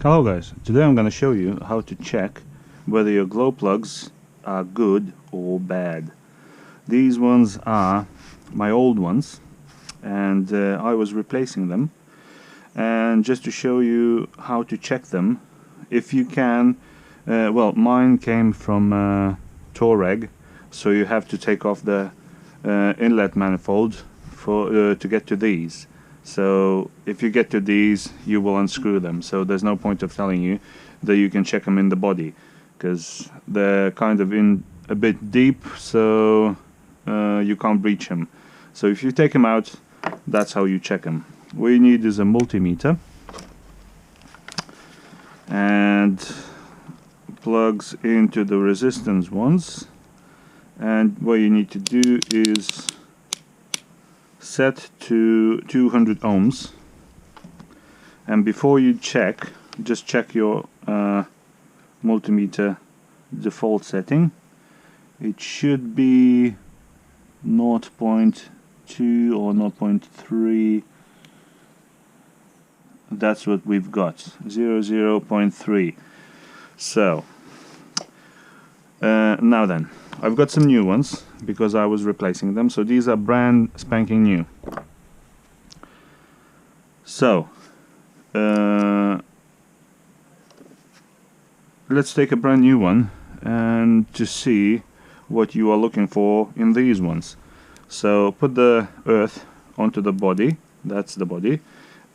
Hello guys, today I'm going to show you how to check whether your glow plugs are good or bad. These ones are my old ones and I was replacing them, and just to show you how to check them, if you can, well, mine came from Touareg, so you have to take off the inlet manifold for to get to these. So if you get to these, you will unscrew them, so there's no point of telling you that you can check them in the body, because they're kind of in a bit deep, so you can't breach them. So if you take them out, that's how you check them. What you need is a multimeter and plugs into the resistance ones, and what you need to do is set to 200 ohms, and before you check, just check your multimeter default setting. It should be 0.2 or 0.3. That's what we've got, 0.3. So now then, I've got some new ones because I was replacing them, so these are brand spanking new. So let's take a brand new one and to see what you are looking for in these ones. So put the earth onto the body, that's the body,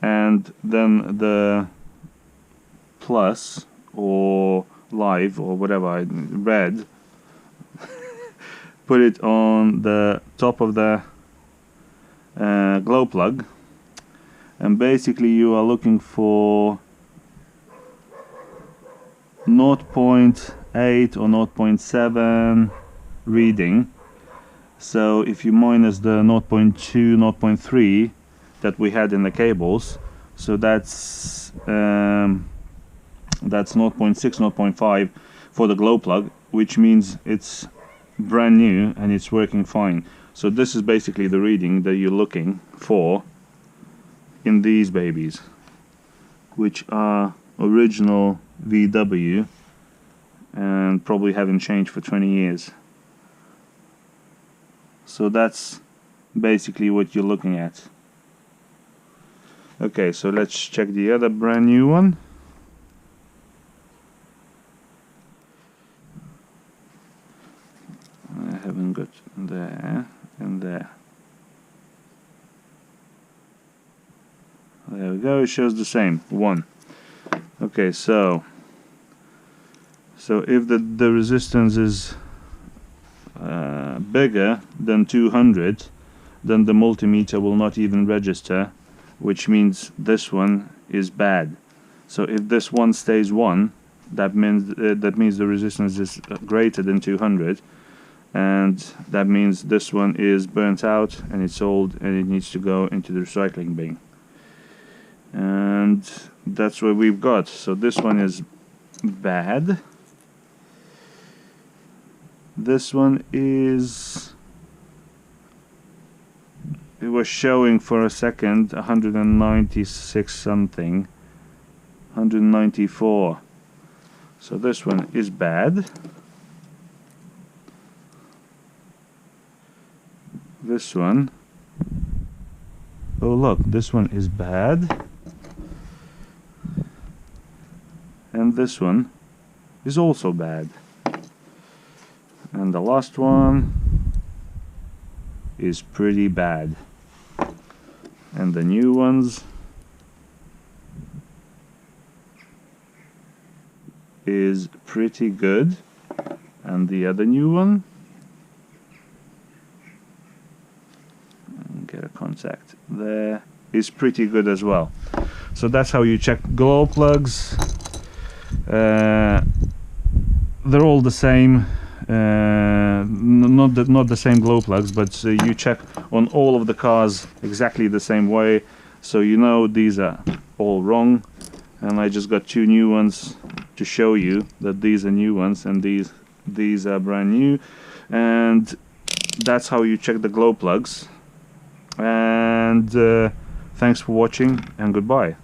and then the plus or live or whatever, red, put it on the top of the glow plug, and basically you are looking for 0.8 or 0.7 reading. So if you minus the 0.2, 0.3 that we had in the cables, so that's 0.6, 0.5 for the glow plug, which means it's brand new and it's working fine. So this is basically the reading that you're looking for in these babies, which are original VW and probably haven't changed for 20 years. So that's basically what you're looking at. Okay, so let's check the other brand new one. I haven't got there and there. There we go, it shows the same, 1. Okay, so if the resistance is bigger than 200, then the multimeter will not even register, which means this one is bad. So if this one stays 1, that means the resistance is greater than 200, and that means this one is burnt out and it's old and it needs to go into the recycling bin. And that's what we've got. So this one is bad. This one is, it was showing for a second 196 something, 194. So this one is bad. This one, oh look, this one is bad, and this one is also bad, and the last one is pretty bad, and the new ones is pretty good, and the other new one, get a contact there, is pretty good as well. So that's how you check glow plugs. They're all the same, not the same glow plugs, but you check on all of the cars exactly the same way, so you know these are all wrong. And I just got 2 new ones to show you that these are new ones and these are brand new, and that's how you check the glow plugs. And thanks for watching, and goodbye.